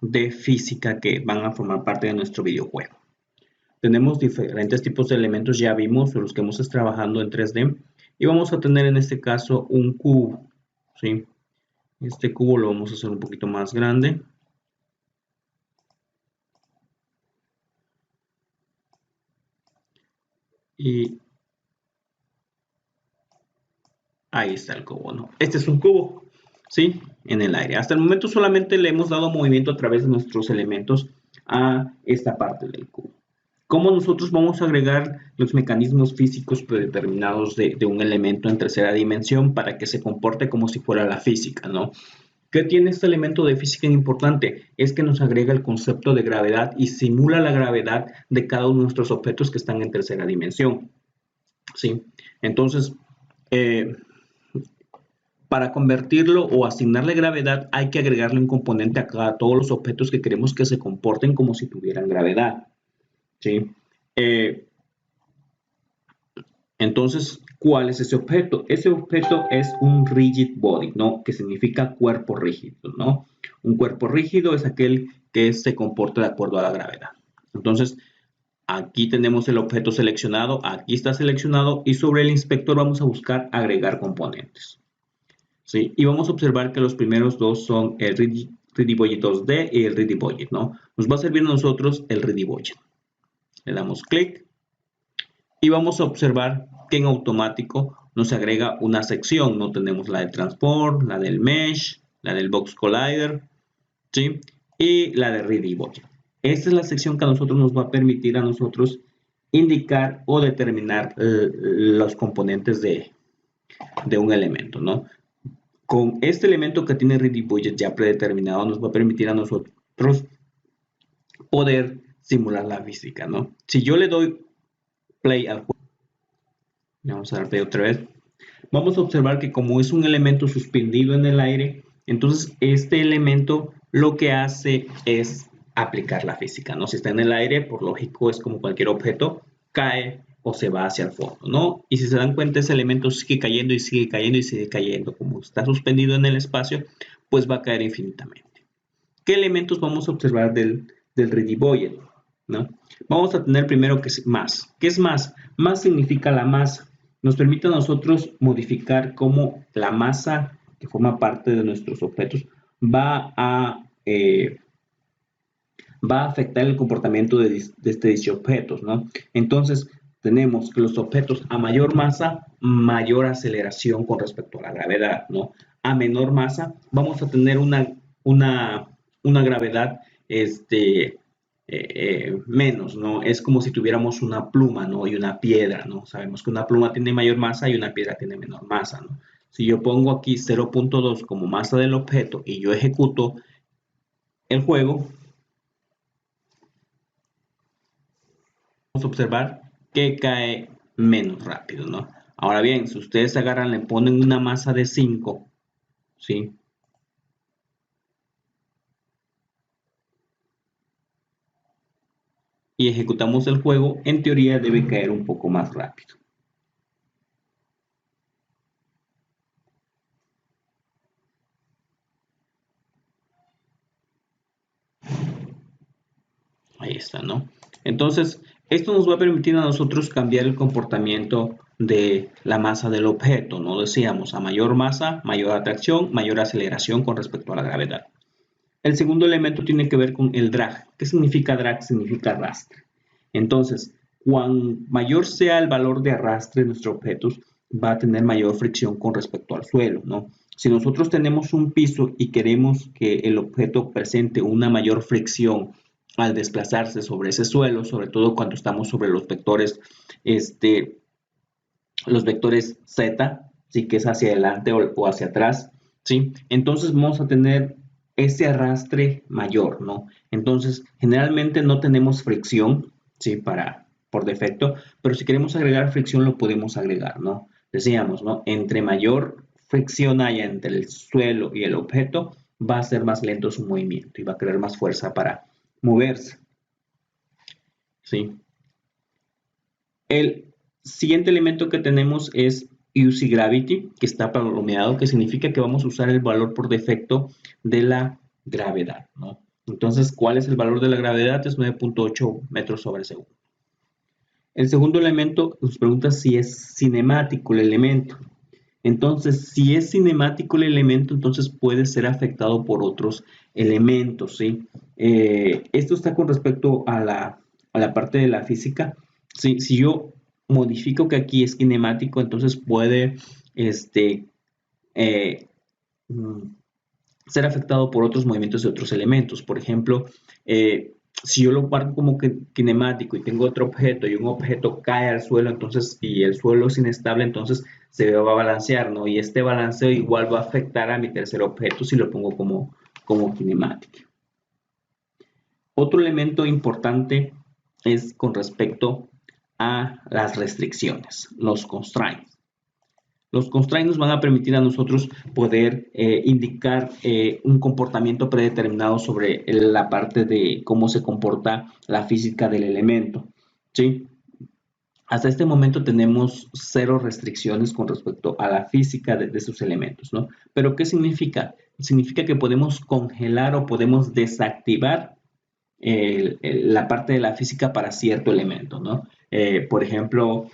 de física que van a formar parte de nuestro videojuego. Tenemos diferentes tipos de elementos, ya vimos los que hemos estado trabajando en 3D, y vamos a tener en este caso un cubo, ¿sí? Este cubo lo vamos a hacer un poquito más grande. Y ahí está el cubo, ¿no? Este es un cubo, ¿sí? En el aire. Hasta el momento solamente le hemos dado movimiento a través de nuestros elementos a esta parte del cubo. ¿Cómo nosotros vamos a agregar los mecanismos físicos predeterminados de un elemento en tercera dimensión para que se comporte como si fuera la física, ¿no? ¿Qué tiene este elemento de física importante? Es que nos agrega el concepto de gravedad y simula la gravedad de cada uno de nuestros objetos que están en tercera dimensión, ¿sí? Entonces, eh, para convertirlo o asignarle gravedad hay que agregarle un componente a todos los objetos que queremos que se comporten como si tuvieran gravedad, ¿sí? Entonces, ¿cuál es ese objeto? Ese objeto es un rigid body, ¿no? Que significa cuerpo rígido, ¿no? Un cuerpo rígido es aquel que se comporta de acuerdo a la gravedad. Entonces, aquí tenemos el objeto seleccionado, aquí está seleccionado y sobre el inspector vamos a buscar agregar componentes, ¿sí? Y vamos a observar que los primeros dos son el ReadyBudget 2D y el ReadyBudget, ¿no? Nos va a servir a nosotros el ReadyBudget. Le damos clic y vamos a observar que en automático nos agrega una sección, ¿no? Tenemos la de transport, la del mesh, la del box collider, ¿sí? Y la de ReadyBudget. Esta es la sección que a nosotros nos va a permitir a nosotros indicar o determinar los componentes de un elemento, ¿no? Con este elemento que tiene ReadyBudget ya predeterminado nos va a permitir a nosotros poder simular la física, ¿no? Si yo le doy play al juego, vamos a dar play otra vez, vamos a observar que como es un elemento suspendido en el aire, entonces este elemento lo que hace es aplicar la física, ¿no? Si está en el aire, por lógico, es como cualquier objeto, cae o se va hacia el fondo, ¿no? Y si se dan cuenta, ese elemento sigue cayendo y sigue cayendo y sigue cayendo. Como está suspendido en el espacio, pues va a caer infinitamente. ¿Qué elementos vamos a observar del ReadyBudget, ¿no? Vamos a tener primero que es más. ¿Qué es más? Más significa la masa. Nos permite a nosotros modificar cómo la masa que forma parte de nuestros objetos va a afectar el comportamiento de estos objetos, ¿no? Entonces, tenemos que los objetos a mayor masa, mayor aceleración con respecto a la gravedad, ¿no? A menor masa, vamos a tener una gravedad menos, ¿no? Es como si tuviéramos una pluma, ¿no? Y una piedra, ¿no? Sabemos que una pluma tiene mayor masa y una piedra tiene menor masa, ¿no? Si yo pongo aquí 0.2 como masa del objeto y yo ejecuto el juego, vamos a observar que cae menos rápido, ¿no? Ahora bien, si ustedes agarran, le ponen una masa de 5, ¿sí? Y ejecutamos el juego, en teoría debe caer un poco más rápido. Ahí está, ¿no? Entonces, esto nos va a permitir a nosotros cambiar el comportamiento de la masa del objeto, ¿no? Decíamos, a mayor masa, mayor atracción, mayor aceleración con respecto a la gravedad. El segundo elemento tiene que ver con el drag. ¿Qué significa drag? Significa arrastre. Entonces, cuanto mayor sea el valor de arrastre de nuestros objetos, va a tener mayor fricción con respecto al suelo, ¿no? Si nosotros tenemos un piso y queremos que el objeto presente una mayor fricción al desplazarse sobre ese suelo, sobre todo cuando estamos sobre los vectores Z, ¿sí? Que es hacia adelante o hacia atrás, ¿sí? Entonces vamos a tener ese arrastre mayor, ¿no? Entonces, generalmente no tenemos fricción, ¿sí? Por defecto, pero si queremos agregar fricción lo podemos agregar, ¿no? Decíamos, ¿no? Entre mayor fricción haya entre el suelo y el objeto, va a ser más lento su movimiento y va a crear más fuerza para moverse, ¿sí? El siguiente elemento que tenemos es UC Gravity, que está palomeado, que significa que vamos a usar el valor por defecto de la gravedad, ¿no? Entonces, ¿cuál es el valor de la gravedad? Es 9.8 metros sobre segundo. El segundo elemento nos pregunta si es cinemático el elemento. Entonces, si es cinemático el elemento, entonces puede ser afectado por otros elementos, ¿sí? Esto está con respecto a la parte de la física. ¿Sí? Si yo modifico que aquí es cinemático, entonces puede eh, mm, ser afectado por otros movimientos de otros elementos. Por ejemplo, si yo lo parto como que cinemático y tengo otro objeto y un objeto cae al suelo, entonces, y el suelo es inestable, entonces se va a balancear, ¿no? Y este balanceo igual va a afectar a mi tercer objeto si lo pongo como cinemático. Otro elemento importante es con respecto a las restricciones, los constraints. Los constraints nos van a permitir a nosotros poder indicar un comportamiento predeterminado sobre la parte de cómo se comporta la física del elemento, ¿sí? Hasta este momento tenemos 0 restricciones con respecto a la física de sus elementos, ¿no? Pero ¿qué significa? Significa que podemos congelar o podemos desactivar la parte de la física para cierto elemento, ¿no? Por ejemplo,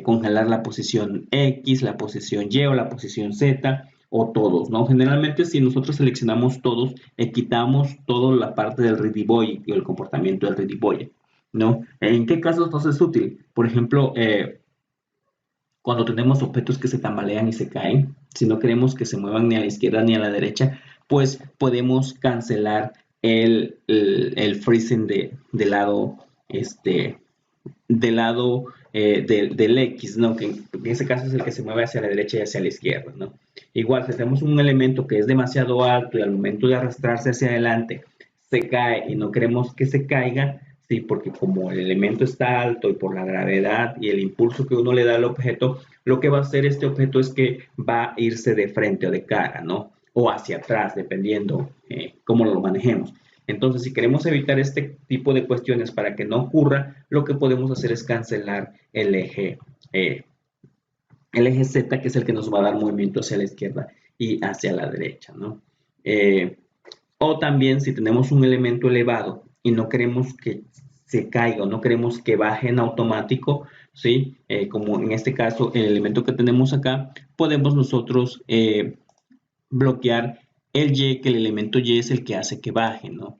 congelar la posición X, la posición Y o la posición Z o todos, ¿no? Generalmente si nosotros seleccionamos todos, quitamos toda la parte del ready boy y el comportamiento del ready boy, ¿no? ¿En qué casos entonces es útil? Por ejemplo, cuando tenemos objetos que se tambalean y se caen, si no queremos que se muevan ni a la izquierda ni a la derecha, pues podemos cancelar el freezing del lado, del X, ¿no? Que en ese caso es el que se mueve hacia la derecha y hacia la izquierda, ¿no? Igual, si tenemos un elemento que es demasiado alto y al momento de arrastrarse hacia adelante se cae y no queremos que se caiga, sí, porque como el elemento está alto y por la gravedad y el impulso que uno le da al objeto, lo que va a hacer este objeto es que va a irse de frente o de cara, ¿no? O hacia atrás, dependiendo cómo lo manejemos. Entonces, si queremos evitar este tipo de cuestiones para que no ocurra, lo que podemos hacer es cancelar el eje Z, que es el que nos va a dar movimiento hacia la izquierda y hacia la derecha, ¿no? O también si tenemos un elemento elevado y no queremos que se caiga o no queremos que baje en automático, ¿sí? Como en este caso el elemento que tenemos acá, podemos nosotros bloquear el Y, que el elemento Y es el que hace que baje, ¿no?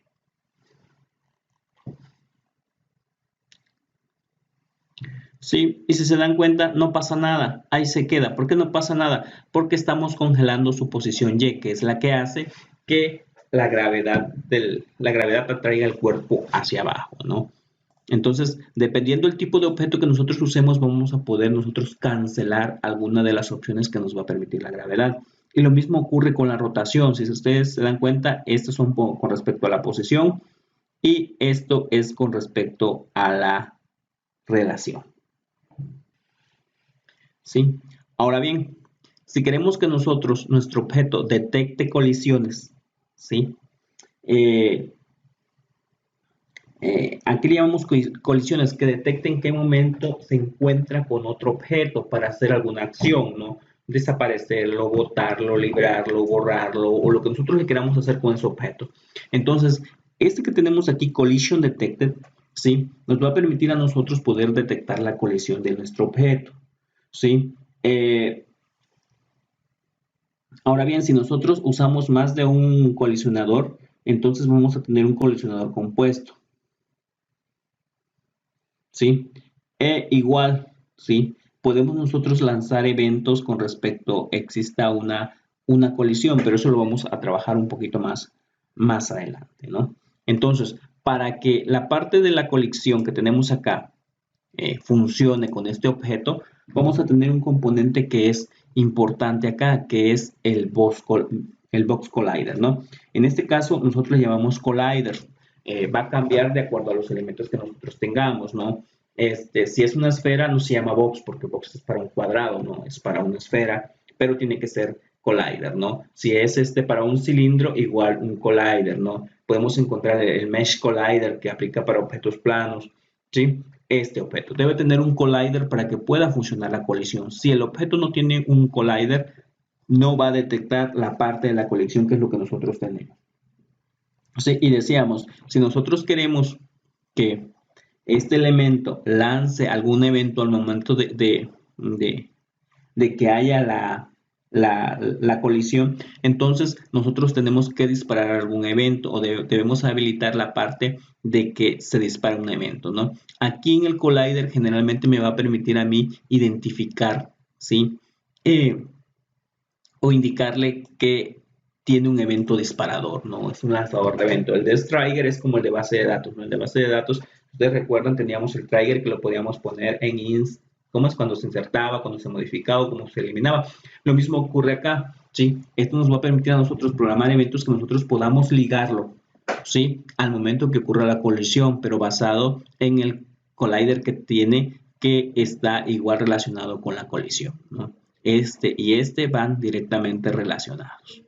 Sí, y si se dan cuenta, no pasa nada, ahí se queda. ¿Por qué no pasa nada? Porque estamos congelando su posición Y, que es la que hace que la gravedad atraiga el cuerpo hacia abajo, ¿no? Entonces, dependiendo del tipo de objeto que nosotros usemos, vamos a poder nosotros cancelar alguna de las opciones que nos va a permitir la gravedad. Y lo mismo ocurre con la rotación. Si ustedes se dan cuenta, estos son con respecto a la posición y esto es con respecto a la relación. ¿Sí? Ahora bien, si queremos que nuestro objeto detecte colisiones, ¿sí? Aquí le llamamos colisiones, que detecten en qué momento se encuentra con otro objeto para hacer alguna acción, ¿no? Desaparecerlo, botarlo, librarlo, borrarlo, o lo que nosotros le queramos hacer con ese objeto. Entonces, este que tenemos aquí, Collision Detected, ¿sí? Nos va a permitir a nosotros poder detectar la colisión de nuestro objeto, ¿sí? Ahora bien, si nosotros usamos más de un colisionador, entonces vamos a tener un colisionador compuesto, ¿sí? Igual, ¿sí? Podemos nosotros lanzar eventos con respecto exista una colisión, pero eso lo vamos a trabajar un poquito más adelante, ¿no? Entonces, para que la parte de la colisión que tenemos acá funcione con este objeto, vamos a tener un componente que es importante acá, que es el box collider, ¿no? En este caso, nosotros le llamamos collider. Va a cambiar de acuerdo a los elementos que nosotros tengamos, ¿no? Si es una esfera, no se llama box, porque box es para un cuadrado, ¿no? Es para una esfera, pero tiene que ser collider, ¿no? Si es para un cilindro, igual un collider, ¿no? Podemos encontrar el mesh collider que aplica para objetos planos, ¿sí? Este objeto debe tener un collider para que pueda funcionar la colisión. Si el objeto no tiene un collider, no va a detectar la parte de la colisión que es lo que nosotros tenemos. Sí, y decíamos, si nosotros queremos que este elemento lance algún evento al momento de- de que haya la colisión, entonces nosotros tenemos que disparar algún evento o debemos habilitar la parte de que se dispara un evento, ¿no? Aquí en el collider generalmente me va a permitir a mí identificar, ¿sí? Eh, o indicarle que tiene un evento disparador, ¿no? Es un lanzador de evento. El de trigger es como el de base de datos, ¿no? El de base de datos, ustedes recuerdan, teníamos el trigger que lo podíamos poner en ins, ¿cómo es? Cuando se insertaba, cuando se modificaba, cuando se eliminaba. Lo mismo ocurre acá, ¿sí? Esto nos va a permitir a nosotros programar eventos que nosotros podamos ligarlo, ¿sí? Al momento que ocurra la colisión, pero basado en el collider que tiene, que está igual relacionado con la colisión, ¿no? Este y este van directamente relacionados.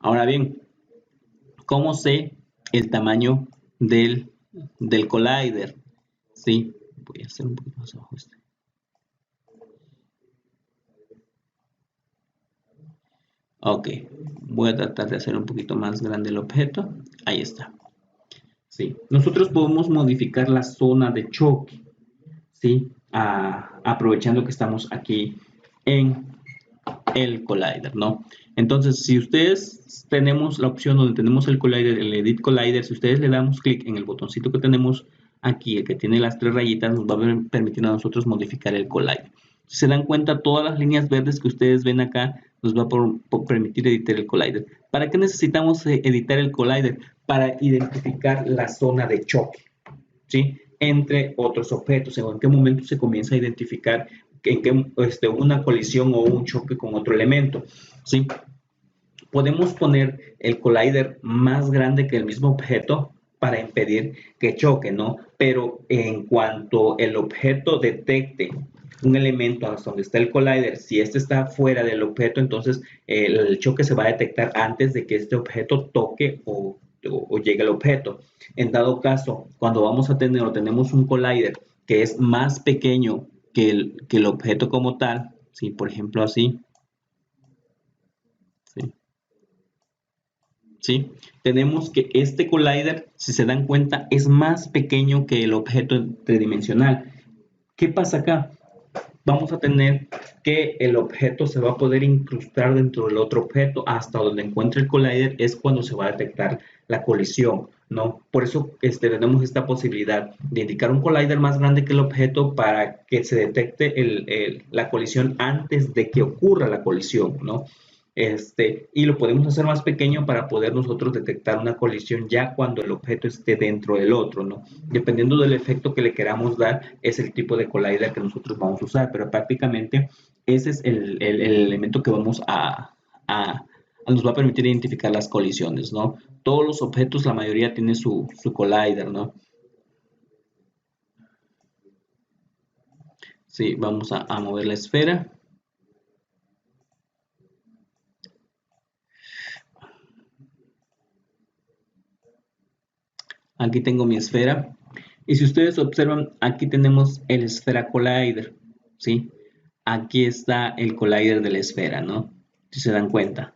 Ahora bien, ¿cómo sé el tamaño del collider? Sí, voy a hacer un poquito más abajo este. Ok, voy a tratar de hacer un poquito más grande el objeto. Ahí está. Sí, nosotros podemos modificar la zona de choque, ¿sí? Aprovechando que estamos aquí en el collider, ¿no? Entonces, si ustedes tenemos la opción donde tenemos el collider, el edit collider, si ustedes le damos clic en el botoncito que tenemos aquí, el que tiene las tres rayitas, nos va a permitir a nosotros modificar el collider. Si se dan cuenta, todas las líneas verdes que ustedes ven acá nos va a permitir editar el collider. ¿Para qué necesitamos editar el collider? Para identificar la zona de choque, ¿sí? Entre otros objetos, en qué momento se comienza a identificar en qué una colisión o un choque con otro elemento, ¿sí? Podemos poner el collider más grande que el mismo objeto para impedir que choque, ¿no? Pero en cuanto el objeto detecte un elemento hasta donde está el collider, si este está fuera del objeto, entonces el choque se va a detectar antes de que este objeto toque o llegue al objeto. En dado caso, cuando vamos a tener o tenemos un collider que es más pequeño que el objeto como tal, ¿sí? Por ejemplo así, ¿sí? ¿Sí? Tenemos que este collider, si se dan cuenta, es más pequeño que el objeto tridimensional. ¿Qué pasa acá? Vamos a tener que el objeto se va a poder incrustar dentro del otro objeto hasta donde encuentre el collider es cuando se va a detectar la colisión, ¿no? Por eso tenemos esta posibilidad de indicar un collider más grande que el objeto para que se detecte la colisión antes de que ocurra la colisión, ¿no? Y lo podemos hacer más pequeño para poder nosotros detectar una colisión ya cuando el objeto esté dentro del otro, ¿no? Dependiendo del efecto que le queramos dar, es el tipo de collider que nosotros vamos a usar, pero prácticamente ese es el elemento que vamos nos va a permitir identificar las colisiones, ¿no? Todos los objetos, la mayoría tiene su collider, ¿no? Sí, vamos a mover la esfera. Aquí tengo mi esfera. Y si ustedes observan, aquí tenemos el esfera collider, ¿sí? Aquí está el collider de la esfera, ¿no? Si se dan cuenta.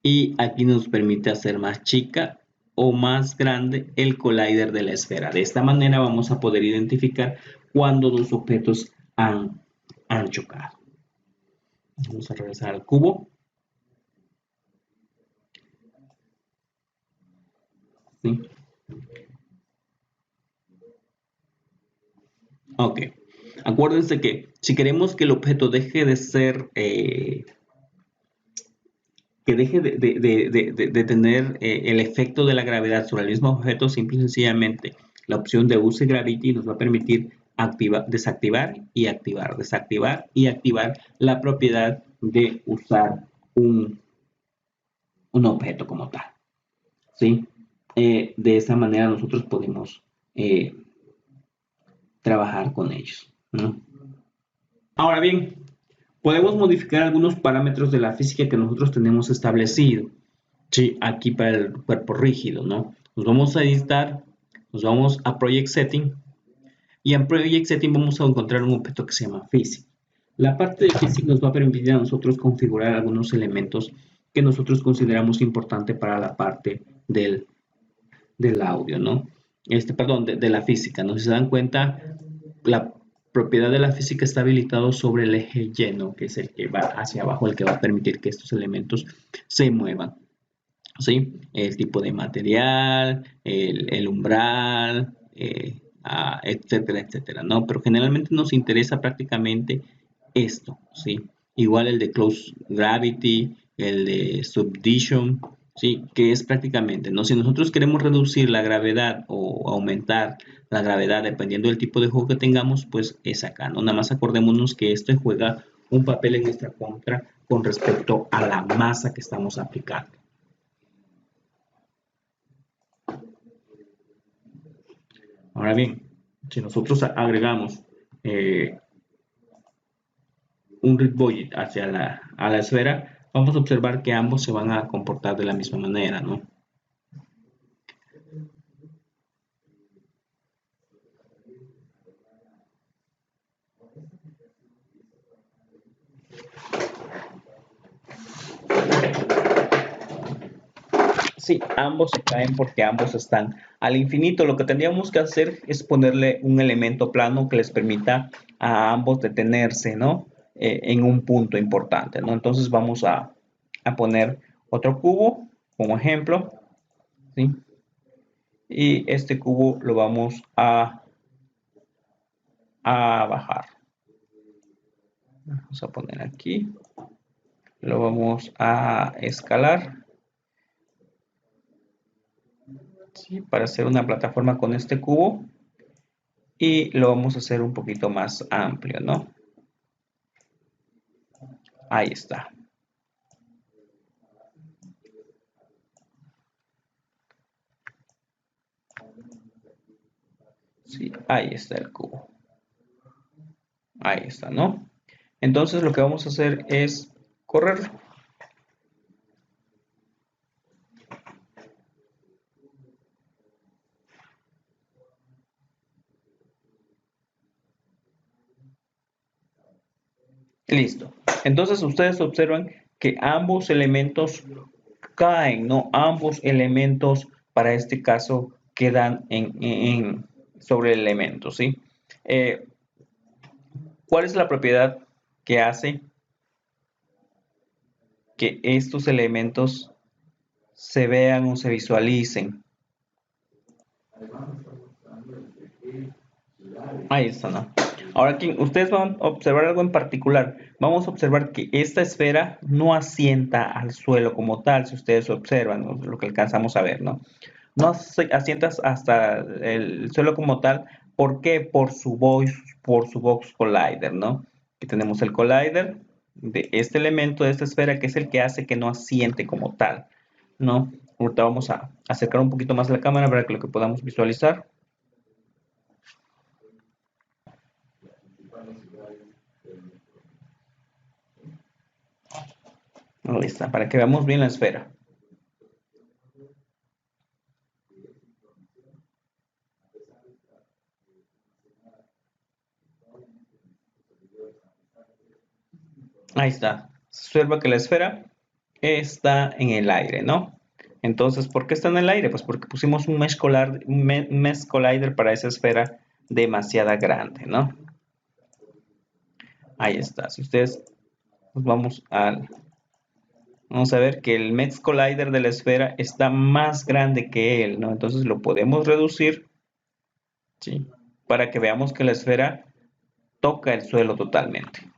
Y aquí nos permite hacer más chica o más grande el collider de la esfera. De esta manera vamos a poder identificar cuando dos objetos han chocado. Vamos a regresar al cubo. ¿Sí? Ok. Acuérdense que si queremos que el objeto deje de ser que deje de tener el efecto de la gravedad sobre el mismo objeto, simple y sencillamente la opción de Use Gravity nos va a permitir desactivar y activar la propiedad de usar un objeto como tal, ¿sí? De esa manera nosotros podemos eh, trabajar con ellos, ¿no? Ahora bien, podemos modificar algunos parámetros de la física que nosotros tenemos establecido. Sí, aquí para el cuerpo rígido, ¿no? Nos vamos a editar, nos vamos a Project Setting y en Project Setting vamos a encontrar un objeto que se llama Physics. La parte de Physics nos va a permitir a nosotros configurar algunos elementos que nosotros consideramos importante para la parte del audio, ¿no? Perdón, de la física, ¿no? Si se dan cuenta, la propiedad de la física está habilitado sobre el eje lleno, que es el que va hacia abajo, el que va a permitir que estos elementos se muevan. ¿Sí? El tipo de material, el umbral, etcétera, etcétera, ¿no? Pero generalmente nos interesa prácticamente esto, ¿sí? Igual el de Close Gravity, el de Subdition, ¿sí? Que es prácticamente, ¿no? Si nosotros queremos reducir la gravedad o aumentar la gravedad dependiendo del tipo de juego que tengamos, pues es acá, ¿no? Nada más acordémonos que esto juega un papel en nuestra contra con respecto a la masa que estamos aplicando. Ahora bien, si nosotros agregamos un Ripboid hacia a la esfera, vamos a observar que ambos se van a comportar de la misma manera, ¿no? Sí, ambos se caen porque ambos están al infinito. Lo que tendríamos que hacer es ponerle un elemento plano que les permita a ambos detenerse, ¿no? En un punto importante, ¿no? Entonces vamos a poner otro cubo como ejemplo, ¿sí? Y este cubo lo vamos a bajar. Vamos a poner aquí. Lo vamos a escalar, ¿sí? Para hacer una plataforma con este cubo. Y lo vamos a hacer un poquito más amplio, ¿no? Ahí está. Sí, ahí está el cubo. Ahí está, ¿no? Entonces lo que vamos a hacer es correrlo. Listo. Entonces ustedes observan que ambos elementos caen, ¿no? Ambos elementos para este caso quedan sobre el elemento, ¿sí? Eh, ¿Cuál es la propiedad que hace que estos elementos se vean o se visualicen? Ahí está, ¿no? Ahora aquí ustedes van a observar algo en particular. Vamos a observar que esta esfera no asienta al suelo como tal, si ustedes observan, ¿no? Lo que alcanzamos a ver, ¿no? No asienta hasta el suelo como tal. ¿Por qué? Por su box collider, ¿no? Aquí tenemos el collider de este elemento, de esta esfera, que es el que hace que no asiente como tal, ¿no? Ahorita vamos a acercar un poquito más la cámara para que lo que podamos visualizar. Ahí está, para que veamos bien la esfera. Ahí está. Se observa que la esfera está en el aire, ¿no? Entonces, ¿por qué está en el aire? Pues porque pusimos un mesh collider para esa esfera demasiado grande, ¿no? Ahí está. Si ustedes pues vamos a ver que el mesh collider de la esfera está más grande que él, ¿no? Entonces lo podemos reducir, ¿sí? Para que veamos que la esfera toca el suelo totalmente.